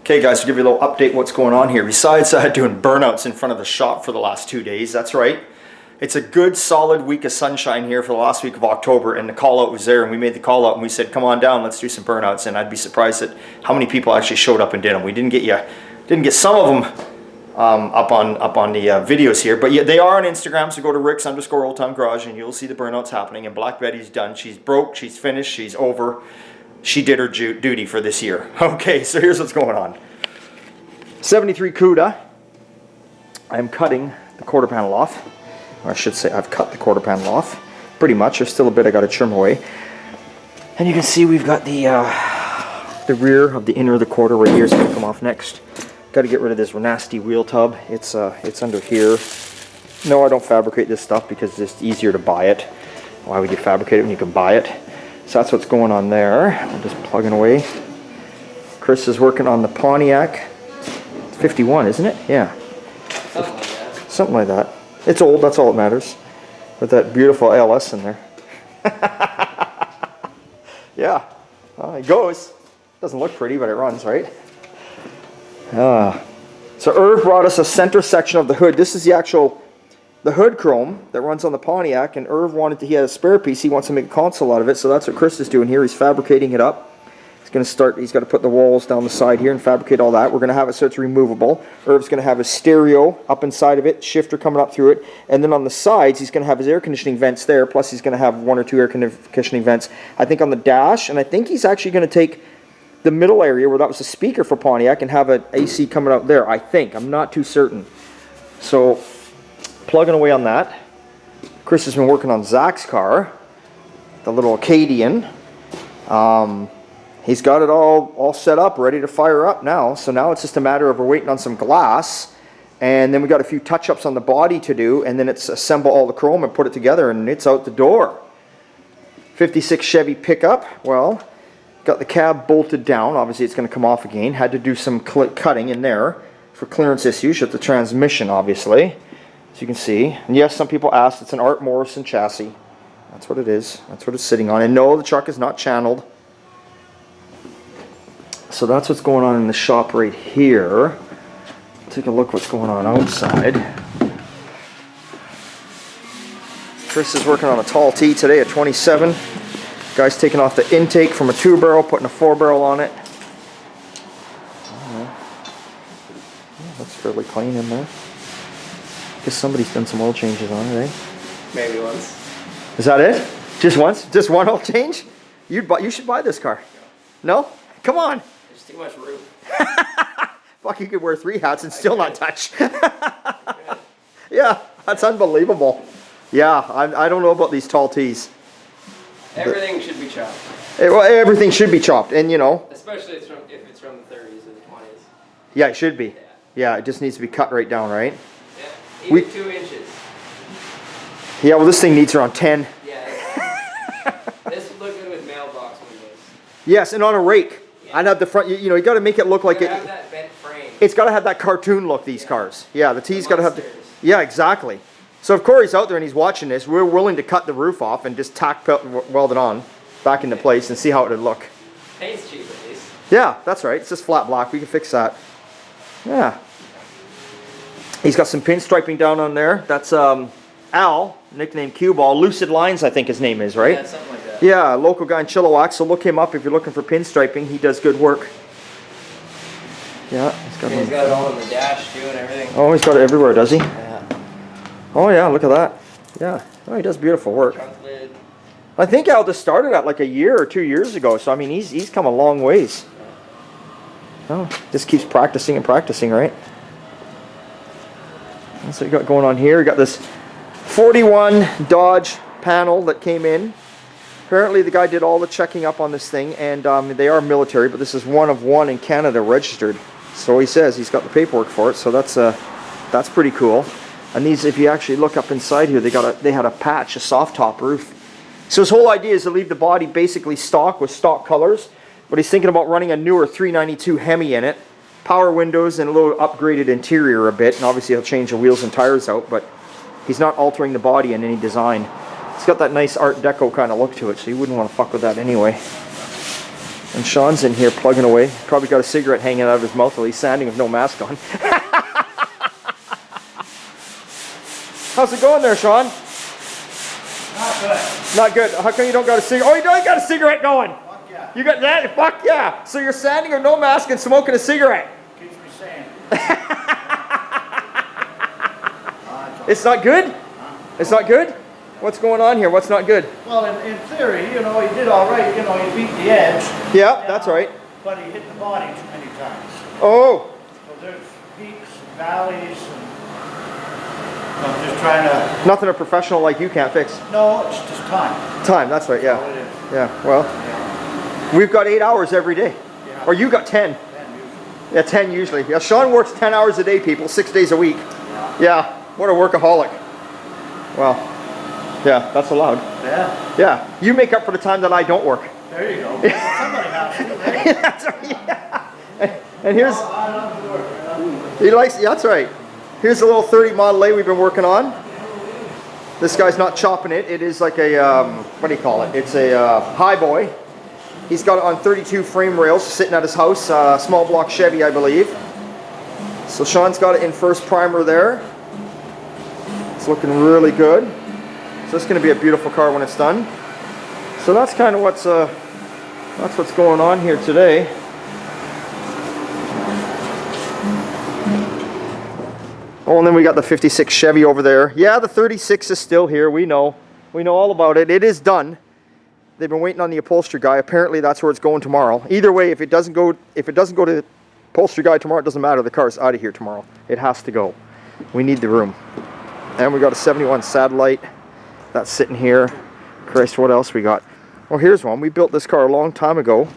Okay guys, to give you a little update what's going on here. Besides doing burnouts in front of the shop for the last 2 days, that's right. It's a good solid week of sunshine here for the last week of October, and the call out was there, and we made the call out and we said, come on down, let's do some burnouts. And I'd be surprised at how many people actually showed up and did them. We didn't get some of them up on the videos here, but yeah, they are on Instagram, so go to Rick's_Old Time Garage and you'll see the burnouts happening. And Black Betty's done. She's broke, she's finished, she's over. She did her duty for this year. Okay, so here's what's going on. 73 CUDA. I'm cutting the quarter panel off. Or I should say I've cut the quarter panel off. Pretty much. There's still a bit I got to trim away. And you can see we've got the rear of the inner of the quarter right here is going to come off next. Got to get rid of this nasty wheel tub. It's under here. No, I don't fabricate this stuff because it's just easier to buy it. Why would you fabricate it when you can buy it? So that's what's going on there. I'm just plugging away. Chris is working on the Pontiac. It's 51, isn't it? Yeah. Something like that. Something like that. It's old, that's all that matters. With that beautiful LS in there. Yeah. It goes. Doesn't look pretty, but it runs, right? So Irv brought us a center section of the hood. This is the hood chrome that runs on the Pontiac, and Irv he had a spare piece. He wants to make a console out of it, so that's what Chris is doing here. He's fabricating it up. He's got to put the walls down the side here and fabricate all that. We're going to have it so it's removable. Irv's going to have his stereo up inside of it, shifter coming up through it, and then on the sides he's going to have his air conditioning vents there, plus he's going to have 1 or 2 air conditioning vents, I think, on the dash, and I think he's actually going to take the middle area where that was a speaker for Pontiac and have an AC coming out there, I think. I'm not too certain. So plugging away on that. Chris has been working on Zach's car, the little Acadian. He's got it all set up, ready to fire up now. So now it's just a matter of we're waiting on some glass, and then we got a few touch-ups on the body to do, and then it's assemble all the chrome and put it together, and it's out the door. 56 Chevy pickup. Well, got the cab bolted down. Obviously it's going to come off again. Had to do some cutting in there for clearance issues with the transmission, obviously. As you can see. And yes, some people asked, it's an Art Morrison chassis. That's what it is. That's what it's sitting on. And no, the truck is not channeled. So that's what's going on in the shop right here. Take a look what's going on outside. Chris is working on a tall T today at 27. Guy's taking off the intake from a 2-barrel, putting a 4-barrel on it. Looks fairly clean in there. Guess somebody's done some oil changes on it, eh? Maybe once. Is that it? Just once? Just one oil change? You should buy this car. No? Come on. There's too much room. Fuck, you could wear 3 hats and still not touch. Yeah, that's unbelievable. Yeah, I don't know about these tall tees. Everything should be chopped. Well, everything should be chopped, and you know. Especially if it's from the 30s or the 20s. Yeah, it should be. Yeah, it just needs to be cut right down, right? Yeah, even 2 inches. Yeah, well, this thing needs around 10. Yeah. This would look good with mailbox windows. Yes, and on a rake. Yeah. I'd have the front. You know, you got to make it look like it. Have that bent frame. It's got to have that cartoon look. These cars. Yeah, the T's got to have the. Monsters. Yeah, exactly. So if Corey's out there and he's watching this, we're willing to cut the roof off and just weld it on back into place and see how it would look. Paint's cheap at least. Yeah, that's right. It's just flat black. We can fix that. Yeah. He's got some pinstriping down on there. That's Al, nicknamed Cue Ball. Lucid Lines, I think his name is, right? Yeah, something like that. Yeah, local guy in Chilliwack. So look him up if you're looking for pinstriping. He does good work. Yeah, he's got it all in the dash too and everything. Oh, he's got it everywhere, does he? Yeah. Oh yeah, look at that. Yeah, oh, he does beautiful work. Trunk lid. I think Al just started at like a year or 2 years ago, so I mean he's come a long ways. Oh, just keeps practicing and practicing, right? That's what you got going on here. You got this 41 Dodge panel that came in. Apparently the guy did all the checking up on this thing, and they are military, but this is one of one in Canada registered. So he says he's got the paperwork for it, so that's pretty cool. And these, if you actually look up inside here, they had a patch, a soft top roof. So his whole idea is to leave the body basically stock with stock colors, but he's thinking about running a newer 392 Hemi in it, power windows and a little upgraded interior a bit, and obviously he'll change the wheels and tires out, but he's not altering the body in any design. It's got that nice Art Deco kind of look to it, so you wouldn't want to fuck with that anyway. And Sean's in here plugging away. Probably got a cigarette hanging out of his mouth while he's sanding with no mask on. How's it going there, Sean? Not good. Not good. How come you don't got a cigarette? Oh, you don't got a cigarette going. Fuck yeah. You got that? Fuck yeah. So you're sanding with no mask and smoking a cigarette. Keeps me sane. It's not good? It's not good? What's going on here? What's not good? Well, in theory, you know, he did all right. You know, he beat the edge. Yeah, that's right. But he hit the body too many times. Oh. So there's peaks and valleys, and I'm just trying to. Nothing a professional like you can't fix. No, it's just time. Time, that's right, That's all yeah. it is. Yeah, well, Yeah. we've got 8 hours every day. Yeah. Or you got 10. 10 usually. Yeah, 10 usually. Yeah, Sean works 10 hours a day, people, 6 days a week. Yeah, what a workaholic. Well, yeah, that's allowed. Yeah. Yeah, you make up for the time that I don't work. There you go. Somebody has to, right? That's right, yeah. And here's, I love to work. he likes, yeah, that's right. Here's a little 30 Model A we've been working on. This guy's not chopping it. It is like a, what do you call it? It's a high boy. He's got it on 32 frame rails sitting at his house, small block Chevy, I believe. So Sean's got it in first primer there. It's looking really good. So it's going to be a beautiful car when it's done. So that's kind of what's going on here today. Oh, and then we got the 56 Chevy over there. Yeah, the 36 is still here. We know all about it. It is done. They've been waiting on the upholstery guy. Apparently, that's where it's going tomorrow. Either way, if it doesn't go to the upholstery guy tomorrow, it doesn't matter. The car's out of here tomorrow. It has to go. We need the room. And we got a 71 Satellite. That's sitting here. Christ, what else we got? Oh, here's one. We built this car a long time ago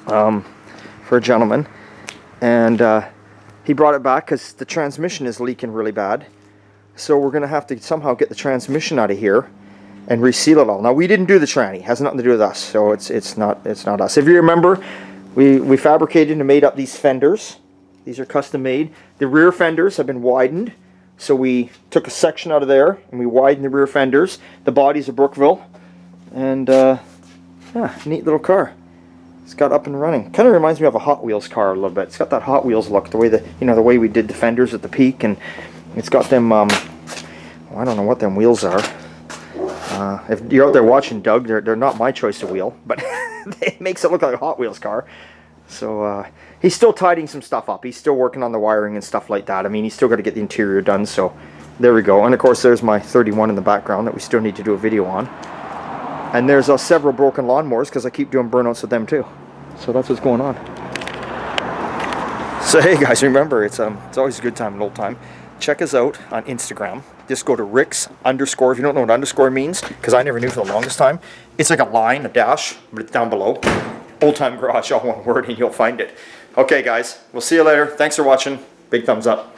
for a gentleman, and he brought it back because the transmission is leaking really bad. So we're gonna have to somehow get the transmission out of here and reseal it all. Now, we didn't do the tranny. It has nothing to do with us. So it's not us. If you remember, we fabricated and made up these fenders. These are custom made. The rear fenders have been widened. So we took a section out of there and we widened the rear fenders. The body's a Brookville, and yeah, neat little car. It's got up and running. Kind of reminds me of a Hot Wheels car a little bit. It's got that Hot Wheels look, the way the way we did the fenders at the peak, and it's got them. I don't know what them wheels are. If you're out there watching Doug, they're not my choice of wheel, but it makes it look like a Hot Wheels car. So he's still tidying some stuff up. He's still working on the wiring and stuff like that. I mean, he's still got to get the interior done. So there we go. And of course, there's my 31 in the background that we still need to do a video on. And there's several broken lawnmowers because I keep doing burnouts with them too. So that's what's going on. So hey guys, remember it's always a good time, an old time. Check us out on Instagram. Just go to Rick's_. If you don't know what underscore means, because I never knew for the longest time. It's like a line, a dash, but it's down below. Old Time Garage, all one word, and you'll find it. Okay guys, we'll see you later. Thanks for watching. Big thumbs up.